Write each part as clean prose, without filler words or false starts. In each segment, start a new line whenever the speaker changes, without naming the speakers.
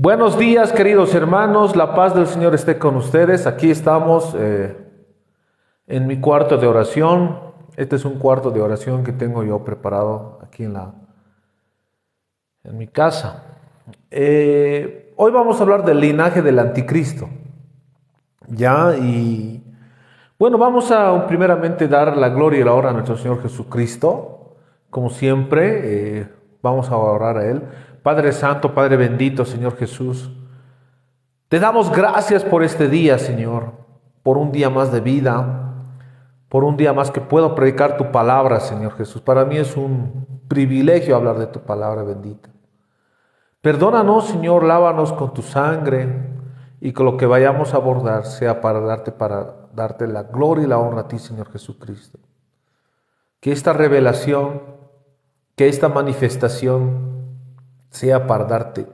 Buenos días, queridos hermanos, la paz del Señor esté con ustedes. Aquí estamos en mi cuarto de oración. Este es un cuarto de oración que tengo yo preparado aquí en mi casa. Hoy vamos a hablar del linaje del anticristo. Bueno, vamos a primeramente dar la gloria y la honra a nuestro Señor Jesucristo. Como siempre, vamos a orar a Él. Padre Santo, Padre bendito, Señor Jesús, te damos gracias por este día, Señor, por un día más de vida, por un día más que puedo predicar tu palabra, Señor Jesús. Para mí es un privilegio hablar de tu palabra bendita. Perdónanos, Señor, lávanos con tu sangre y que lo que vayamos a abordar sea para darte la gloria y la honra a ti, Señor Jesucristo. Que esta revelación, que esta manifestación sea para darte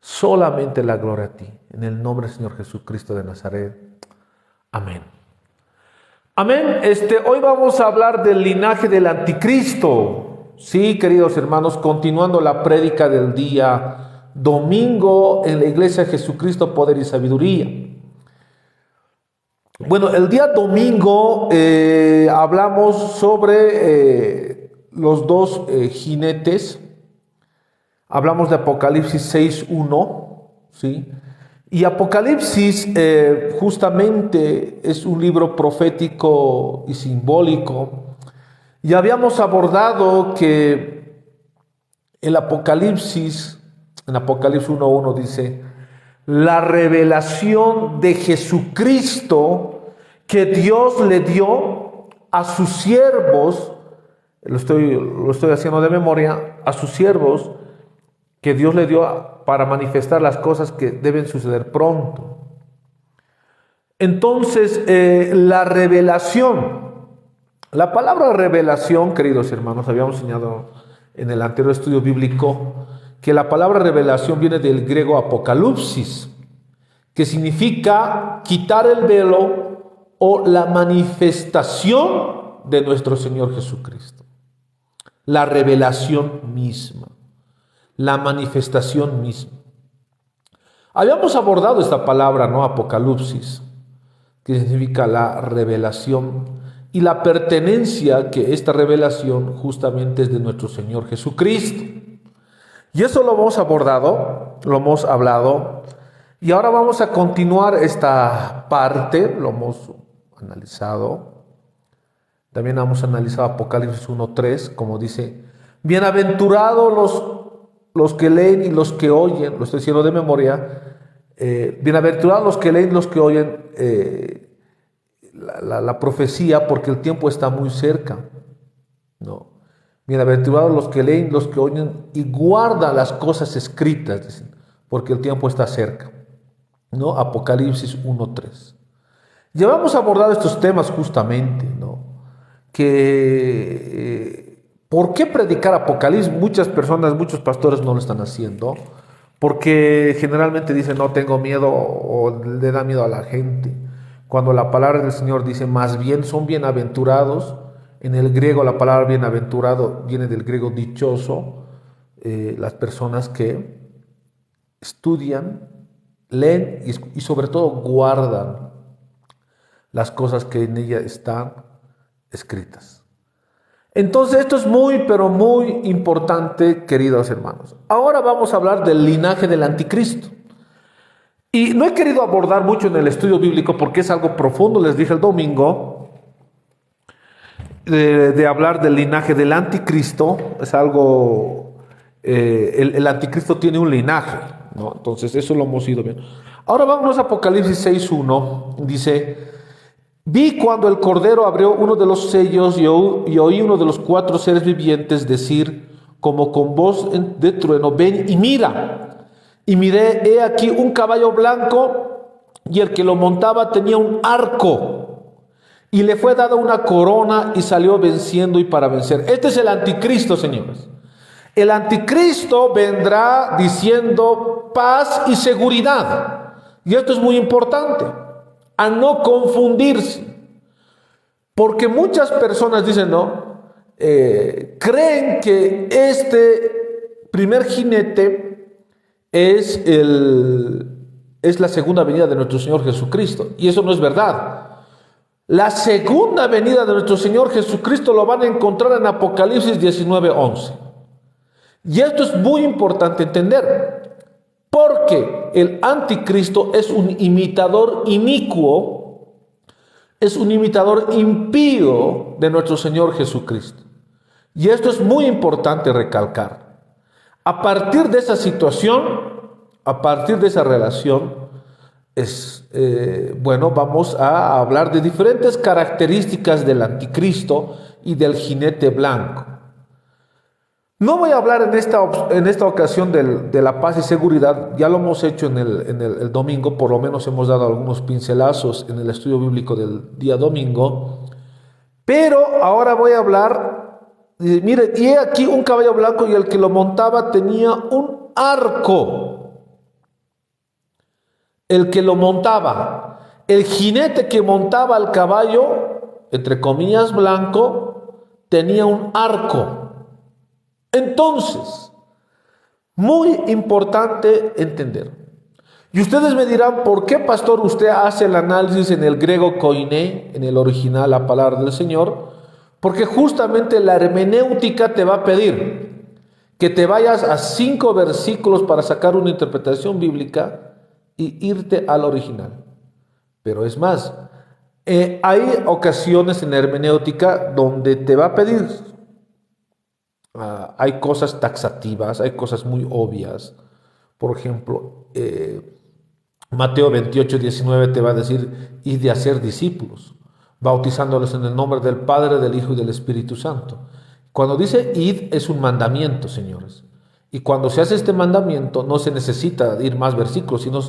solamente la gloria a ti. En el nombre del Señor Jesucristo de Nazaret. Amén. Amén. Hoy vamos a hablar del linaje del anticristo. Sí, queridos hermanos, continuando la prédica del día domingo en la iglesia Jesucristo, Poder y Sabiduría. Bueno, el día domingo hablamos sobre los dos jinetes. Hablamos de Apocalipsis 6:1, ¿sí? Y Apocalipsis justamente es un libro profético y simbólico. Y habíamos abordado que en Apocalipsis 1:1 dice, la revelación de Jesucristo que Dios le dio a sus siervos, lo estoy haciendo de memoria, a sus siervos, que Dios le dio para manifestar las cosas que deben suceder pronto. Entonces, la revelación, la palabra revelación, queridos hermanos, habíamos enseñado en el anterior estudio bíblico que la palabra revelación viene del griego apocalipsis, que significa quitar el velo o la manifestación de nuestro Señor Jesucristo. La revelación misma. La manifestación misma. Habíamos abordado esta palabra, ¿no? Apocalipsis, que significa la revelación y la pertenencia que esta revelación justamente es de nuestro Señor Jesucristo. Y eso lo hemos abordado, lo hemos hablado, y ahora vamos a continuar esta parte, lo hemos analizado. También hemos analizado Apocalipsis 1:3, como dice, bienaventurados los que leen y los que oyen, lo estoy diciendo de memoria, bienaventurados los que leen y los que oyen la profecía, porque el tiempo está muy cerca, ¿no? Bienaventurados los que leen y los que oyen y guardan las cosas escritas, dicen, porque el tiempo está cerca, ¿no? Apocalipsis 1:3. Ya hemos abordado estos temas justamente, ¿no? ¿Por qué predicar Apocalipsis? Muchas personas, muchos pastores no lo están haciendo porque generalmente dicen no tengo miedo o le da miedo a la gente. Cuando la palabra del Señor dice más bien son bienaventurados, en el griego la palabra bienaventurado viene del griego dichoso, las personas que estudian, leen y sobre todo guardan las cosas que en ella están escritas. Entonces esto es muy, pero muy importante, queridos hermanos. Ahora vamos a hablar del linaje del anticristo. Y no he querido abordar mucho en el estudio bíblico porque es algo profundo, les dije el domingo, de hablar del linaje del anticristo. Es algo, el anticristo tiene un linaje, ¿no? Entonces eso lo hemos ido viendo. Ahora vámonos a Apocalipsis 6:1, dice, vi cuando el Cordero abrió uno de los sellos y oí uno de los cuatro seres vivientes decir, como con voz de trueno, ven y mira. Y miré, he aquí un caballo blanco, y el que lo montaba tenía un arco, y le fue dada una corona, y salió venciendo y para vencer. Este es el anticristo, señores. El anticristo vendrá diciendo paz y seguridad. Y esto es muy importante. A no confundirse, porque muchas personas dicen, ¿no? Creen que este primer jinete es la segunda venida de nuestro Señor Jesucristo. Y eso no es verdad. La segunda venida de nuestro Señor Jesucristo lo van a encontrar en Apocalipsis 19:11. Y esto es muy importante entender, porque el anticristo es un imitador inicuo, es un imitador impío de nuestro Señor Jesucristo. Y esto es muy importante recalcar. A partir de esa situación, a partir de esa relación, vamos a hablar de diferentes características del anticristo y del jinete blanco. No voy a hablar en esta ocasión de la paz y seguridad, ya lo hemos hecho en el domingo, por lo menos hemos dado algunos pincelazos en el estudio bíblico del día domingo, pero ahora voy a hablar, mire, y he aquí un caballo blanco y el que lo montaba tenía un arco. El que lo montaba, el jinete que montaba al caballo, entre comillas blanco, tenía un arco. Entonces, muy importante entender. Y ustedes me dirán, ¿por qué, pastor, usted hace el análisis en el griego koiné, en el original, la palabra del Señor? Porque justamente la hermenéutica te va a pedir que te vayas a 5 versículos para sacar una interpretación bíblica y irte al original. Pero es más, hay ocasiones en la hermenéutica donde te va a pedir, hay cosas taxativas, hay cosas muy obvias. Por ejemplo, Mateo 28:19 te va a decir, id de hacer discípulos, bautizándolos en el nombre del Padre, del Hijo y del Espíritu Santo. Cuando dice id es un mandamiento, señores. Y cuando se hace este mandamiento no se necesita ir más versículos, sino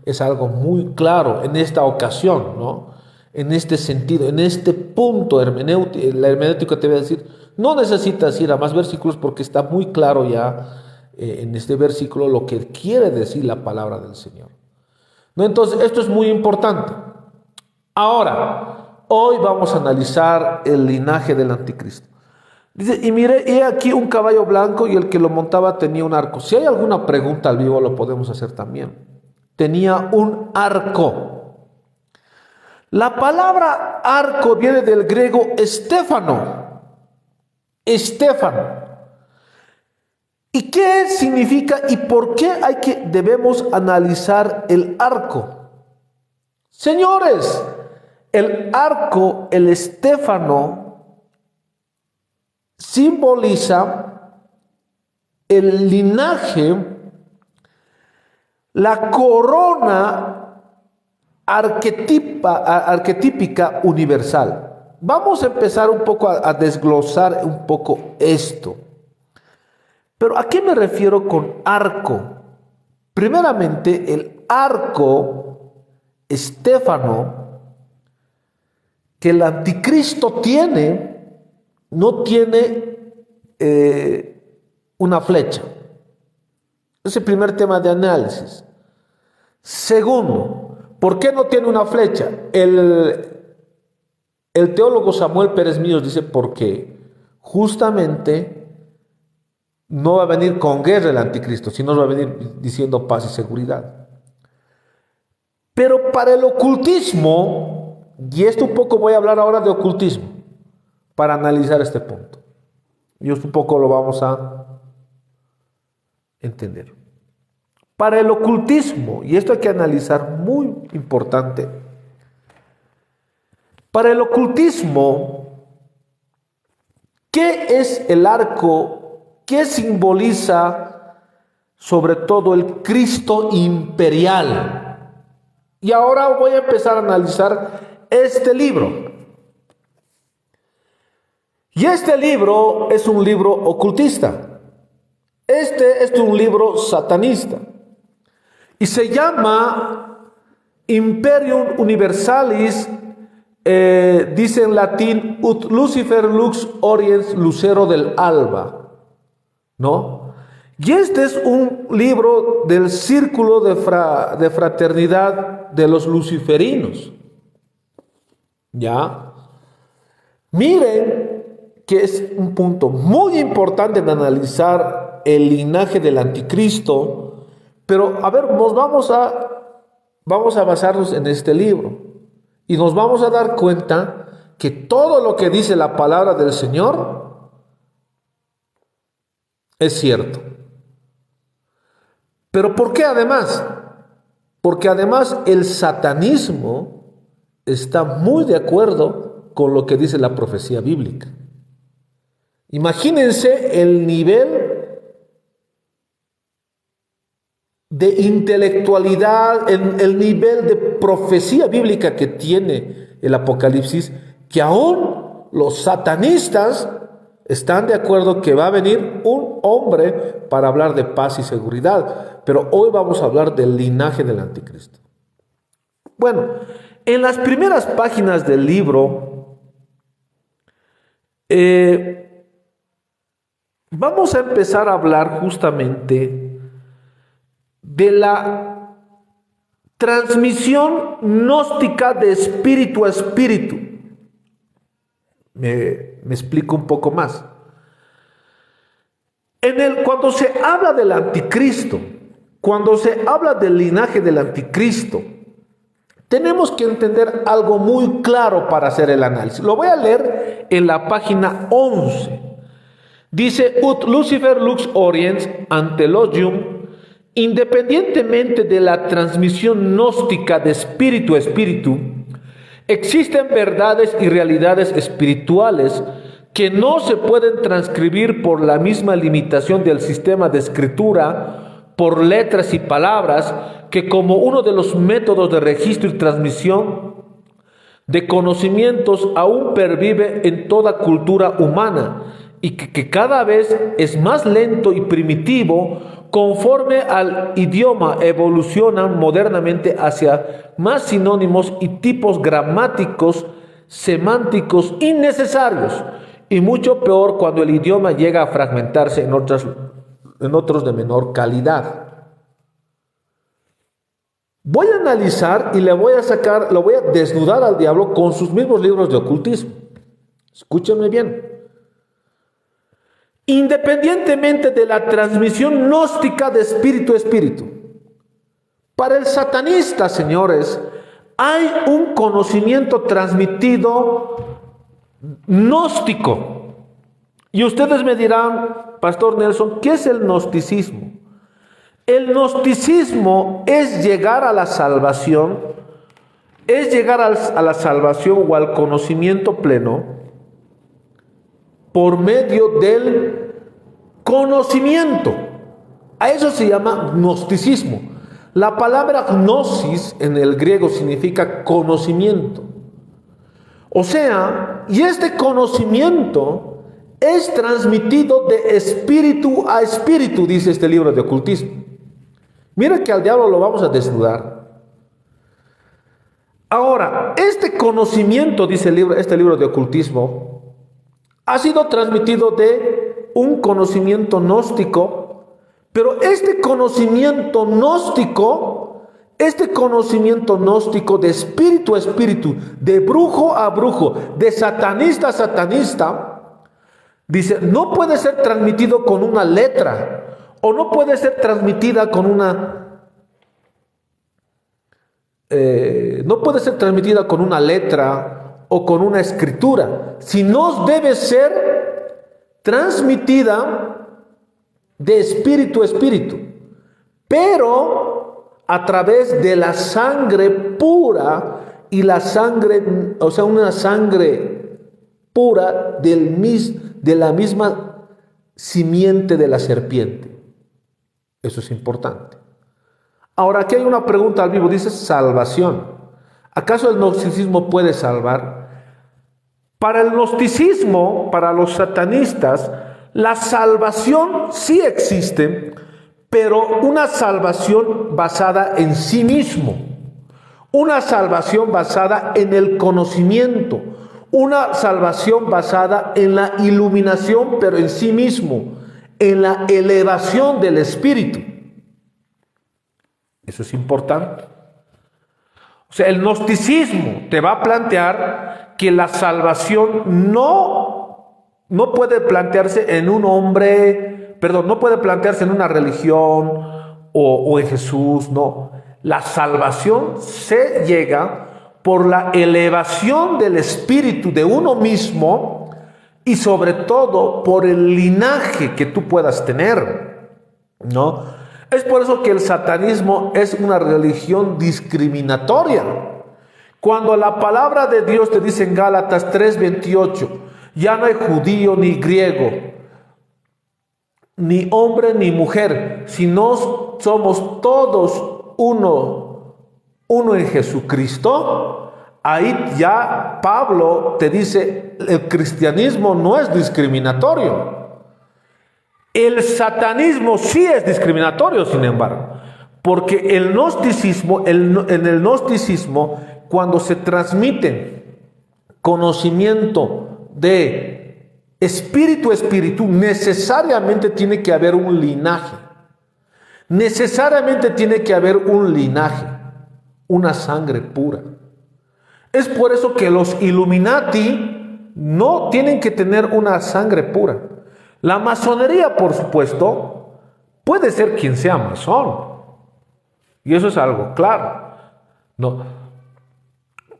es algo muy claro en esta ocasión, ¿no? En este sentido, en este punto la hermenéutica te va a decir, no necesitas ir a más versículos porque está muy claro ya en este versículo lo que quiere decir la palabra del Señor, ¿no? Entonces, esto es muy importante. Ahora, hoy vamos a analizar el linaje del anticristo. Dice, y mire, he aquí un caballo blanco y el que lo montaba tenía un arco. Si hay alguna pregunta al vivo, lo podemos hacer también. Tenía un arco. La palabra arco viene del griego estéfano. Estéfano. ¿Y qué significa y por qué debemos analizar el arco? Señores, el arco, el estéfano, simboliza el linaje, la corona arquetípica universal. Vamos a empezar un poco a desglosar un poco esto. Pero ¿a qué me refiero con arco? Primeramente, el arco estéfano que el anticristo tiene, no tiene una flecha. Ese es el primer tema de análisis. Segundo, ¿por qué no tiene una flecha? El teólogo Samuel Pérez Míos dice porque justamente no va a venir con guerra el anticristo, sino va a venir diciendo paz y seguridad. Pero para el ocultismo, y esto un poco voy a hablar ahora de ocultismo, para analizar este punto. Y esto un poco lo vamos a entender. Para el ocultismo, y esto hay que analizar, muy importante, para el ocultismo, ¿qué es el arco? ¿Qué simboliza sobre todo el Cristo imperial? Y ahora voy a empezar a analizar este libro. Y este libro es un libro ocultista. Este es un libro satanista. Y se llama Imperium Universalis, dice en latín, ut Lucifer lux oriens, lucero del alba, ¿no? Y este es un libro del círculo de fraternidad de los luciferinos. ¿Ya? Miren que es un punto muy importante de analizar el linaje del anticristo, Pero, a ver, vamos a basarnos en este libro y nos vamos a dar cuenta que todo lo que dice la palabra del Señor es cierto. ¿Pero por qué además? Porque además el satanismo está muy de acuerdo con lo que dice la profecía bíblica. Imagínense el nivel de intelectualidad, el nivel de profecía bíblica que tiene el Apocalipsis, que aún los satanistas están de acuerdo que va a venir un hombre para hablar de paz y seguridad. Pero hoy vamos a hablar del linaje del anticristo. Bueno, en las primeras páginas del libro vamos a empezar a hablar justamente de la transmisión gnóstica de espíritu a espíritu. Me explico un poco más. Cuando se habla del anticristo, cuando se habla del linaje del anticristo, tenemos que entender algo muy claro para hacer el análisis. Lo voy a leer en la página 11. Dice: Ut Lucifer lux oriens antelogium, independientemente de la transmisión gnóstica de espíritu a espíritu, existen verdades y realidades espirituales que no se pueden transcribir por la misma limitación del sistema de escritura, por letras y palabras, que como uno de los métodos de registro y transmisión de conocimientos aún pervive en toda cultura humana y que cada vez es más lento y primitivo conforme al idioma evolucionan modernamente hacia más sinónimos y tipos gramáticos, semánticos innecesarios, y mucho peor cuando el idioma llega a fragmentarse en otros de menor calidad. Voy a analizar y lo voy a desnudar al diablo con sus mismos libros de ocultismo. Escúchenme bien. Independientemente de la transmisión gnóstica de espíritu a espíritu, para el satanista, señores, hay un conocimiento transmitido gnóstico. Y ustedes me dirán, Pastor Nelson, ¿qué es el gnosticismo? El gnosticismo es llegar a la salvación, a la salvación o al conocimiento pleno por medio del conocimiento. A eso se llama gnosticismo. La palabra gnosis en el griego significa conocimiento. O sea, y este conocimiento es transmitido de espíritu a espíritu, dice este libro de ocultismo. Miren que al diablo lo vamos a desnudar. Ahora, este conocimiento, dice este libro de ocultismo, ha sido transmitido de un conocimiento gnóstico, pero este conocimiento gnóstico de espíritu a espíritu, de brujo a brujo, de satanista a satanista, dice, no puede ser transmitido con una letra, o no puede ser transmitida con letra o con una escritura, sino debe ser transmitida de espíritu a espíritu, pero a través de la sangre pura, y la sangre, o sea, una sangre pura de la misma simiente de la serpiente. Eso es importante. Ahora, aquí hay una pregunta al vivo, dice salvación. ¿Acaso el gnosticismo puede salvar? Para el gnosticismo, para los satanistas, la salvación sí existe, pero una salvación basada en sí mismo, una salvación basada en el conocimiento, una salvación basada en la iluminación, pero en sí mismo, en la elevación del espíritu. Eso es importante. O sea, el gnosticismo te va a plantear que la salvación no puede plantearse en un hombre, no puede plantearse en una religión o en Jesús, no. La salvación se llega por la elevación del espíritu de uno mismo y sobre todo por el linaje que tú puedas tener, ¿no? Es por eso que el satanismo es una religión discriminatoria. Cuando la palabra de Dios te dice en Gálatas 3:28, ya no hay judío ni griego, ni hombre ni mujer, sino somos todos uno en Jesucristo. Ahí ya Pablo te dice, el cristianismo no es discriminatorio. El satanismo sí es discriminatorio, sin embargo, porque el gnosticismo, en el gnosticismo, cuando se transmite conocimiento de espíritu a espíritu, necesariamente tiene que haber un linaje. Necesariamente tiene que haber un linaje, una sangre pura. Es por eso que los Illuminati no tienen que tener una sangre pura. La masonería, por supuesto, puede ser quien sea masón. Y eso es algo claro. No.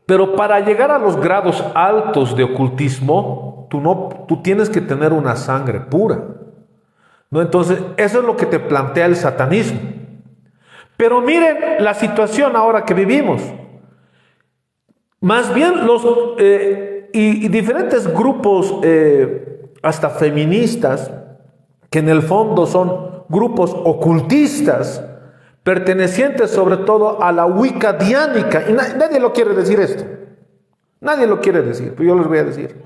Pero para llegar a los grados altos de ocultismo, tú tienes que tener una sangre pura, ¿no? Entonces, eso es lo que te plantea el satanismo. Pero miren la situación ahora que vivimos. Más bien y diferentes grupos, hasta feministas, que en el fondo son grupos ocultistas, pertenecientes sobre todo a la Wicca diánica. Y nadie lo quiere decir esto. Nadie lo quiere decir, pero yo les voy a decir.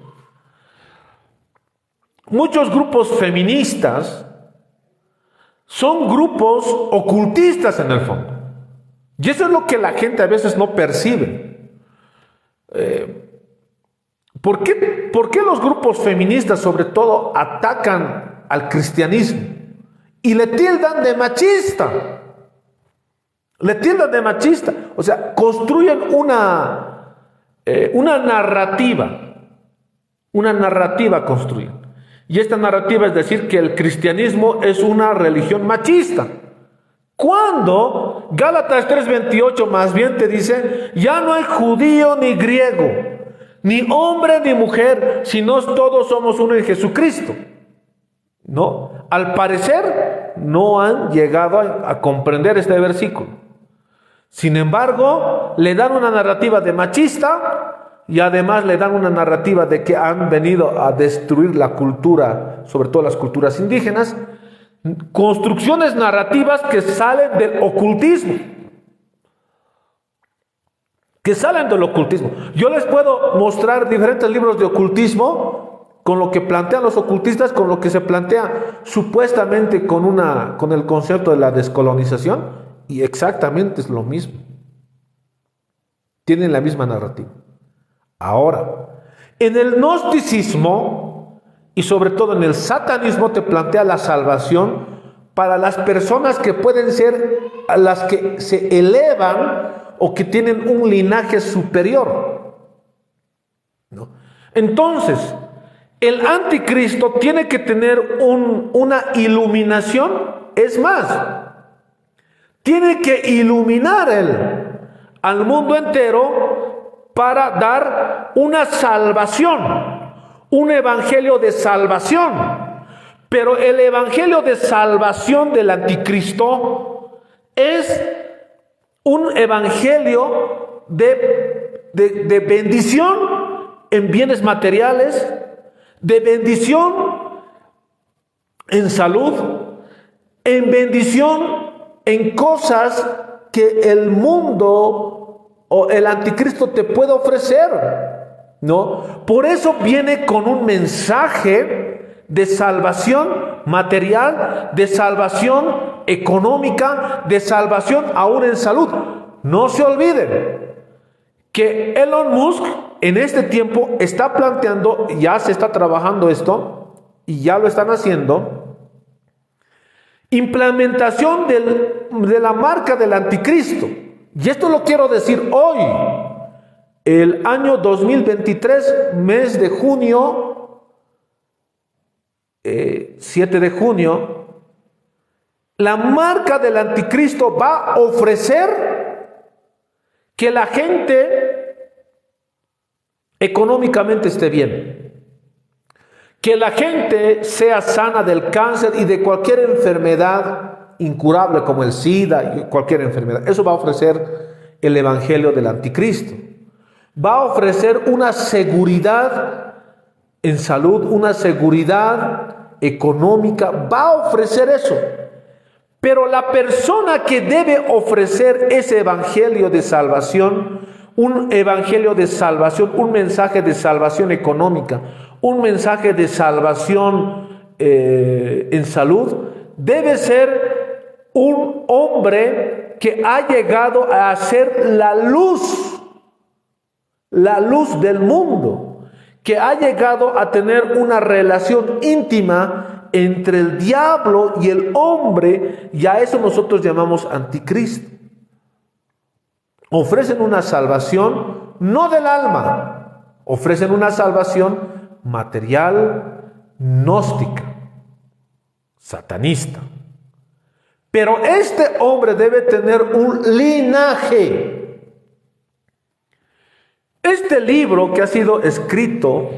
Muchos grupos feministas son grupos ocultistas en el fondo. Y eso es lo que la gente a veces no percibe. ¿Por qué los grupos feministas sobre todo atacan al cristianismo y le tildan de machista? Le tildan de machista. O sea, construyen una narrativa. Una narrativa construyen. Y esta narrativa es decir que el cristianismo es una religión machista. Cuando Gálatas 3:28 más bien te dice, ya no hay judío ni griego, ni hombre ni mujer, sino todos somos uno en Jesucristo. ¿No? Al parecer no han llegado a comprender este versículo. Sin embargo, le dan una narrativa de machista y además le dan una narrativa de que han venido a destruir la cultura, sobre todo las culturas indígenas, construcciones narrativas que salen del ocultismo. Yo les puedo mostrar diferentes libros de ocultismo con lo que plantean los ocultistas, con lo que se plantea supuestamente con el concepto de la descolonización, y exactamente es lo mismo. Tienen la misma narrativa. Ahora, en el gnosticismo y sobre todo en el satanismo te plantea la salvación para las personas que pueden ser a las que se elevan o que tienen un linaje superior, ¿no? Entonces, el anticristo tiene que tener una iluminación, es más, tiene que iluminar él al mundo entero para dar una salvación, un evangelio de salvación. Pero el evangelio de salvación del anticristo es un evangelio de bendición en bienes materiales, de bendición en salud, en bendición en cosas que el mundo o el anticristo te puede ofrecer, ¿no? Por eso viene con un mensaje de salvación material, de salvación económica, de salvación aún en salud. No se olviden que Elon Musk en este tiempo está planteando, ya se está trabajando esto y ya lo están haciendo, implementación de la marca del anticristo. Y esto lo quiero decir hoy, el año 2023, mes de junio, 7 de junio, La marca del anticristo va a ofrecer que la gente económicamente esté bien, que la gente sea sana del cáncer y de cualquier enfermedad incurable como el SIDA y cualquier enfermedad. Eso va a ofrecer el evangelio del anticristo. Va a ofrecer una seguridad en salud, una seguridad económica, va a ofrecer eso. Pero la persona que debe ofrecer ese evangelio de salvación, un evangelio de salvación, un mensaje de salvación económica, un mensaje de salvación en salud, debe ser un hombre que ha llegado a ser la luz del mundo, que ha llegado a tener una relación íntima entre el diablo y el hombre, y a eso nosotros llamamos anticristo. Ofrecen una salvación no del alma, ofrecen una salvación material, gnóstica, satanista. Pero este hombre debe tener un linaje. Este libro que ha sido escrito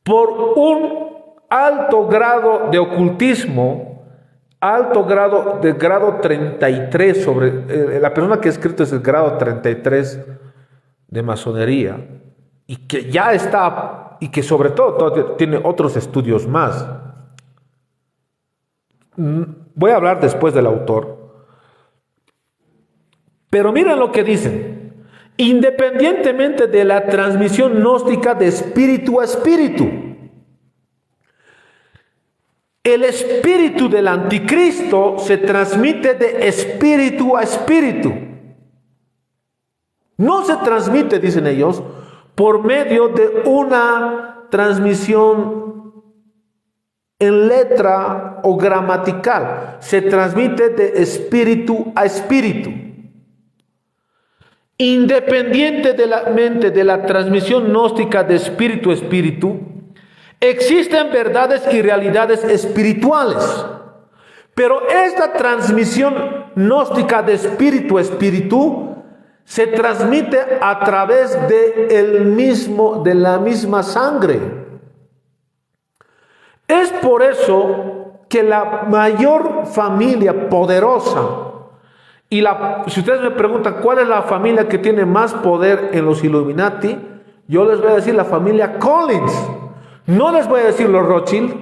por un alto grado de ocultismo, alto grado de grado 33, la persona que ha escrito es el grado 33 de masonería, y que ya está, y que sobre todo tiene otros estudios más. Voy a hablar después del autor. Pero miren lo que dicen. Independientemente de la transmisión gnóstica de espíritu a espíritu, el espíritu del anticristo se transmite de espíritu a espíritu. No se transmite, dicen ellos, por medio de una transmisión en letra o gramatical. Se transmite de espíritu a espíritu. Independientemente de la transmisión gnóstica de espíritu a espíritu, existen verdades y realidades espirituales. Pero esta transmisión gnóstica de espíritu a espíritu se transmite a través de la misma sangre. Es por eso que la mayor familia poderosa, si ustedes me preguntan cuál es la familia que tiene más poder en los Illuminati, yo les voy a decir la familia Collins. No les voy a decir los Rothschild,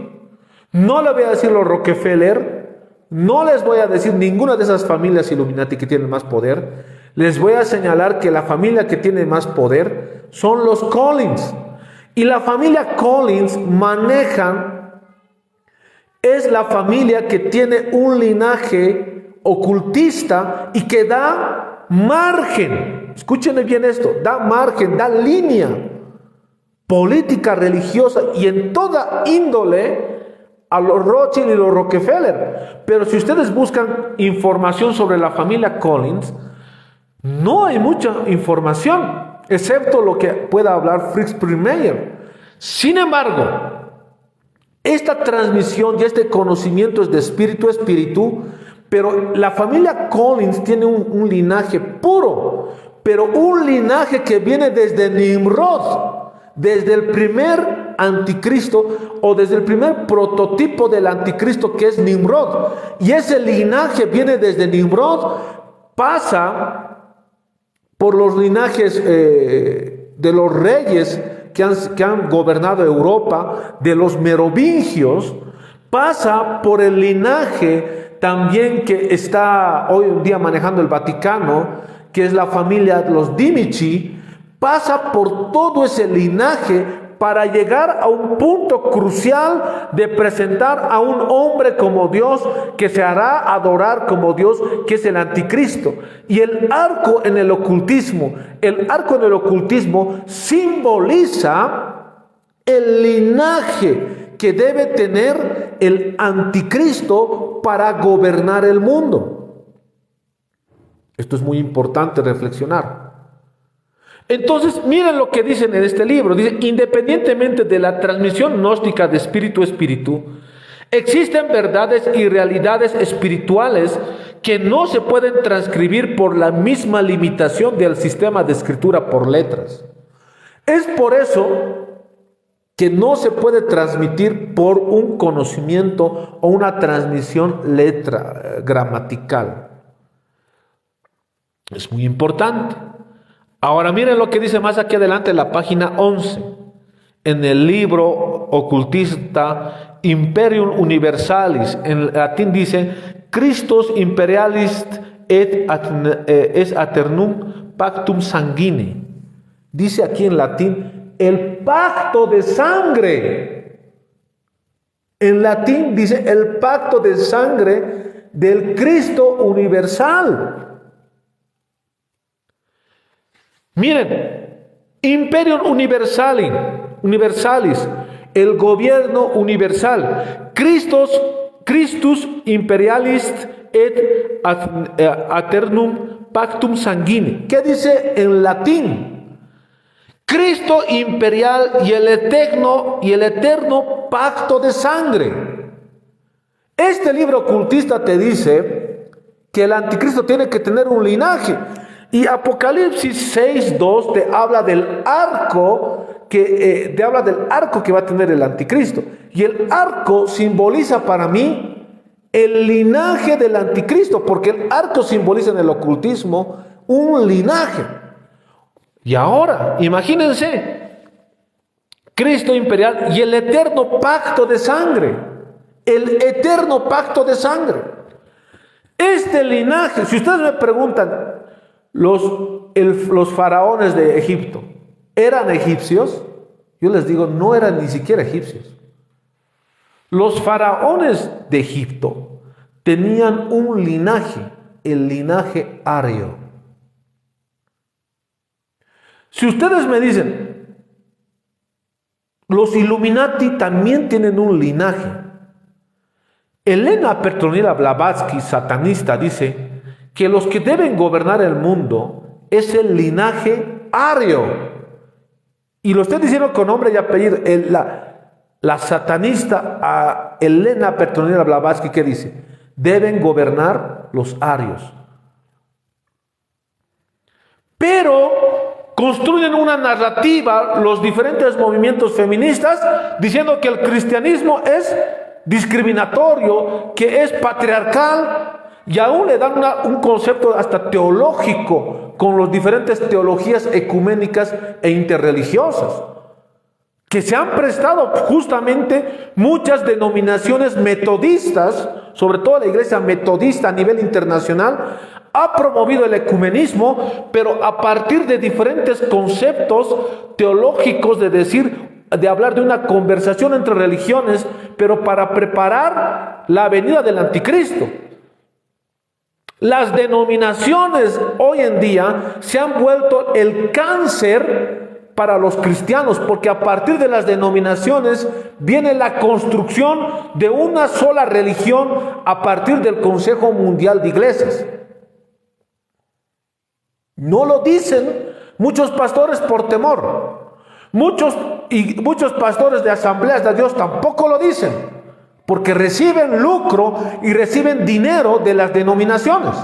no les voy a decir los Rockefeller, no les voy a decir ninguna de esas familias Illuminati que tienen más poder. Les voy a señalar que la familia que tiene más poder son los Collins. Y la familia Collins es la familia que tiene un linaje ocultista y que da margen, escúchenme bien esto, da margen, da línea política, religiosa y en toda índole a los Rothschild y los Rockefeller. Pero si ustedes buscan información sobre la familia Collins, no hay mucha información, excepto lo que pueda hablar Fritz Springmeier. Sin embargo, esta transmisión y este conocimiento es de espíritu a espíritu, pero la familia Collins tiene un linaje puro, pero un linaje que viene desde Nimrod, desde el primer anticristo o desde el primer prototipo del anticristo que es Nimrod. Y ese linaje viene desde Nimrod, pasa por los linajes de los reyes que han gobernado Europa, de los merovingios, pasa por el linaje también que está hoy en día manejando el Vaticano, que es la familia de los Dimichi, pasa por todo ese linaje para llegar a un punto crucial de presentar a un hombre como Dios que se hará adorar como Dios, que es el anticristo. Y el arco en el ocultismo simboliza el linaje que debe tener el anticristo para gobernar el mundo. Esto es muy importante reflexionar. Entonces, miren lo que dicen en este libro. Dice, independientemente de la transmisión gnóstica de espíritu a espíritu, Existen verdades y realidades espirituales que no se pueden transcribir por la misma limitación del sistema de escritura por letras. Es por eso que no se puede transmitir por un conocimiento o una transmisión gramatical. Es muy importante. Ahora miren lo que dice más aquí adelante en la página 11, en el libro ocultista Imperium Universalis. En latín dice Christus imperialis et aeternum pactum sanguine. Dice aquí en latín el pacto de sangre. En latín dice el pacto de sangre del Cristo universal. Miren, Imperium Universalis, el gobierno universal. Christus imperialis et aeternum pactum sanguine. ¿Qué dice en latín? Cristo imperial y el eterno pacto de sangre. Este libro ocultista te dice que el anticristo tiene que tener un linaje. Y Apocalipsis 6:2 te habla del arco que va a tener el anticristo. Y el arco simboliza para mí el linaje del anticristo, porque el arco simboliza en el ocultismo un linaje. Y ahora, imagínense, Cristo imperial y el eterno pacto de sangre. El eterno pacto de sangre. Este linaje, si ustedes me preguntan, los faraones de Egipto, ¿eran egipcios? Yo les digo, no eran ni siquiera egipcios. Los faraones de Egipto tenían un linaje, el linaje ario. Si ustedes me dicen, los Illuminati también tienen un linaje. Elena Petronila Blavatsky, satanista, dice que los que deben gobernar el mundo es el linaje ario. Y lo estoy diciendo con nombre y apellido. La satanista Elena Petronila Blavatsky, ¿qué dice? Deben gobernar los arios. Pero construyen una narrativa los diferentes movimientos feministas diciendo que el cristianismo es discriminatorio, que es patriarcal, y aún le dan un concepto hasta teológico con las diferentes teologías ecuménicas e interreligiosas que se han prestado justamente muchas denominaciones metodistas, sobre todo la iglesia metodista a nivel internacional, ha promovido el ecumenismo, pero a partir de diferentes conceptos teológicos de hablar de una conversación entre religiones, pero para preparar la venida del anticristo. Las denominaciones hoy en día se han vuelto el cáncer para los cristianos, porque a partir de las denominaciones viene la construcción de una sola religión a partir del Consejo Mundial de Iglesias. No lo dicen muchos pastores por temor. Muchos pastores de Asambleas de Dios tampoco lo dicen, porque reciben lucro y reciben dinero de las denominaciones.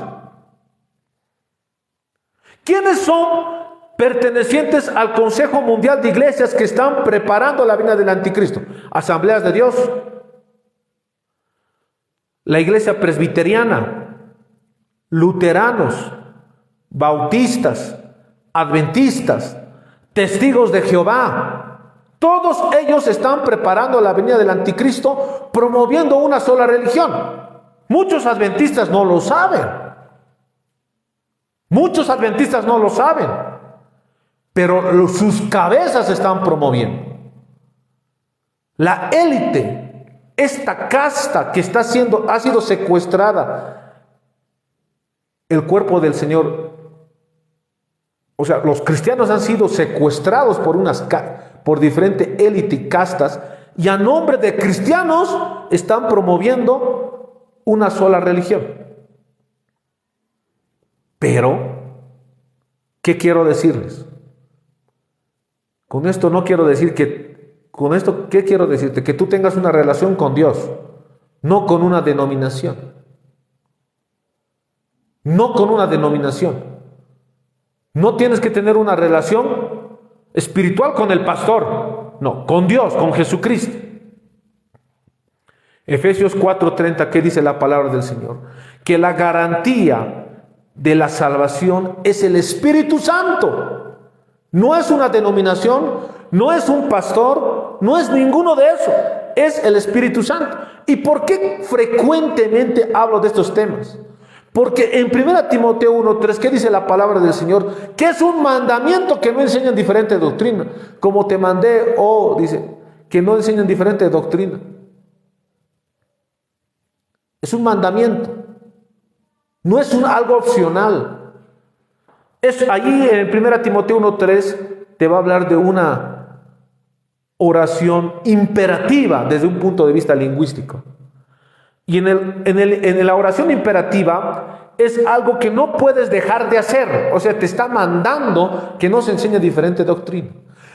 ¿Quiénes son pertenecientes al Consejo Mundial de Iglesias que están preparando la venida del anticristo? Asambleas de Dios, la iglesia presbiteriana, luteranos, bautistas, adventistas, testigos de Jehová. Todos ellos están preparando la venida del anticristo, promoviendo una sola religión. Muchos adventistas no lo saben. Muchos adventistas no lo saben. Pero sus cabezas están promoviendo. La élite, esta casta que ha sido secuestrada, el cuerpo del Señor. O sea, los cristianos han sido secuestrados por diferentes élite y castas, y a nombre de cristianos están promoviendo una sola religión. Pero, ¿qué quiero decirles? Con esto no quiero decir ¿qué quiero decirte? Que tú tengas una relación con Dios. no con una denominación. No con una denominación. No tienes que tener una relación espiritual con el pastor. No, con Dios, con Jesucristo. Efesios 4:30, ¿qué dice la palabra del Señor? Que la garantía de la salvación es el Espíritu Santo. No es una denominación, no es un pastor, no es ninguno de eso. Es el Espíritu Santo. ¿Y por qué frecuentemente hablo de estos temas? Porque en 1 Timoteo 1:3, ¿qué dice la palabra del Señor? Que es un mandamiento que no enseñan diferente doctrina. Como te mandé, dice, que no enseñan diferente doctrina. Es un mandamiento. No es algo opcional. Allí en 1 Timoteo 1:3 te va a hablar de una oración imperativa desde un punto de vista lingüístico. Y en la oración imperativa es algo que no puedes dejar de hacer. O sea, te está mandando que no se enseñe diferente doctrina.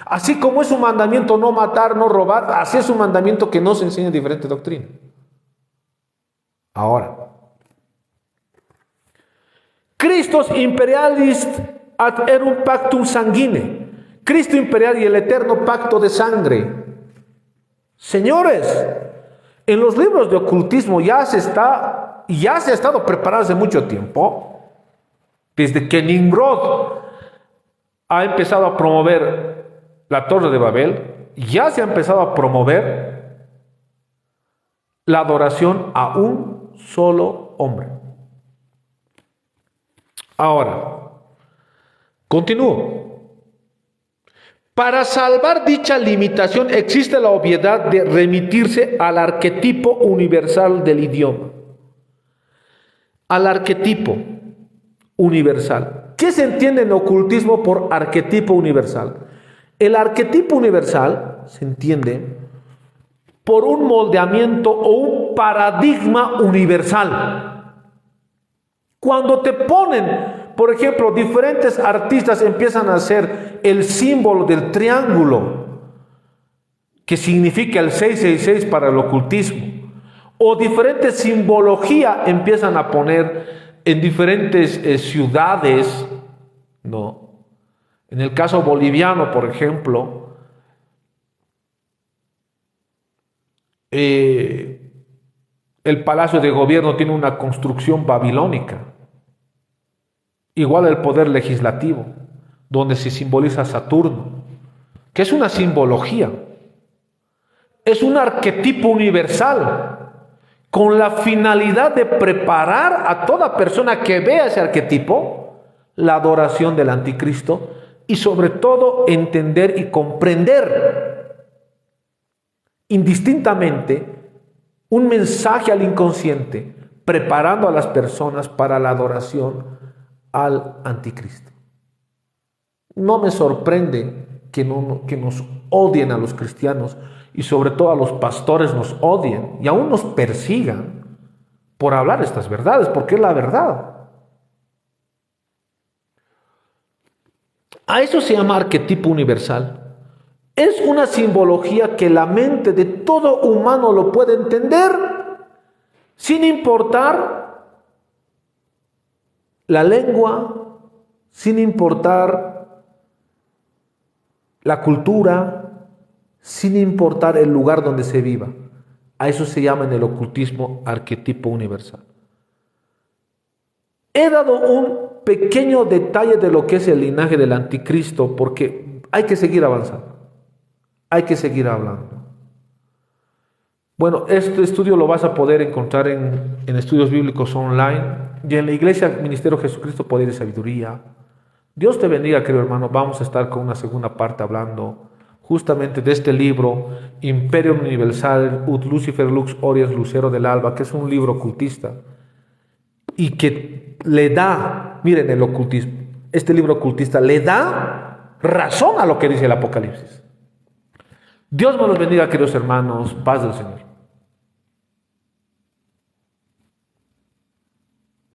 Así como es un mandamiento no matar, no robar, así es un mandamiento que no se enseñe diferente doctrina. Ahora, Christos imperialis ad erum pactum sanguine. Cristo imperial y el eterno pacto de sangre. Señores, en los libros de ocultismo ya se ha estado preparado hace mucho tiempo. Desde que Nimrod ha empezado a promover la Torre de Babel, ya se ha empezado a promover la adoración a un solo hombre. Ahora, continúo. Para salvar dicha limitación existe la obviedad de remitirse al arquetipo universal del idioma. Al arquetipo universal. ¿Qué se entiende en ocultismo por arquetipo universal? El arquetipo universal se entiende por un moldeamiento o un paradigma universal. Cuando te ponen, por ejemplo, diferentes artistas empiezan a hacer el símbolo del triángulo, que significa el 666 para el ocultismo, o diferentes simbología empiezan a poner en diferentes ciudades, ¿no? En el caso boliviano, por ejemplo, el Palacio de Gobierno tiene una construcción babilónica. Igual el poder legislativo, donde se simboliza Saturno, que es una simbología, es un arquetipo universal, con la finalidad de preparar a toda persona que vea ese arquetipo, la adoración del anticristo, y sobre todo entender y comprender indistintamente un mensaje al inconsciente, preparando a las personas para la adoración al anticristo. No me sorprende que nos odien a los cristianos y sobre todo a los pastores nos odien y aún nos persigan por hablar estas verdades, porque es la verdad. A eso se llama arquetipo universal. Es una simbología que la mente de todo humano lo puede entender sin importar la lengua, sin importar la cultura, sin importar el lugar donde se viva. A eso se llama en el ocultismo arquetipo universal. He dado un pequeño detalle de lo que es el linaje del anticristo porque hay que seguir avanzando. Hay que seguir hablando. Bueno, este estudio lo vas a poder encontrar en Estudios Bíblicos Online y en la Iglesia Ministerio Jesucristo Poder y Sabiduría. Dios te bendiga, querido hermano. Vamos a estar con una segunda parte hablando justamente de este libro, Imperium Universal, ut Lucifer Lux Oriens Lucero del Alba, que es un libro ocultista y que le da, miren el ocultismo, este libro ocultista le da razón a lo que dice el Apocalipsis. Dios me los bendiga, queridos hermanos. Paz del Señor.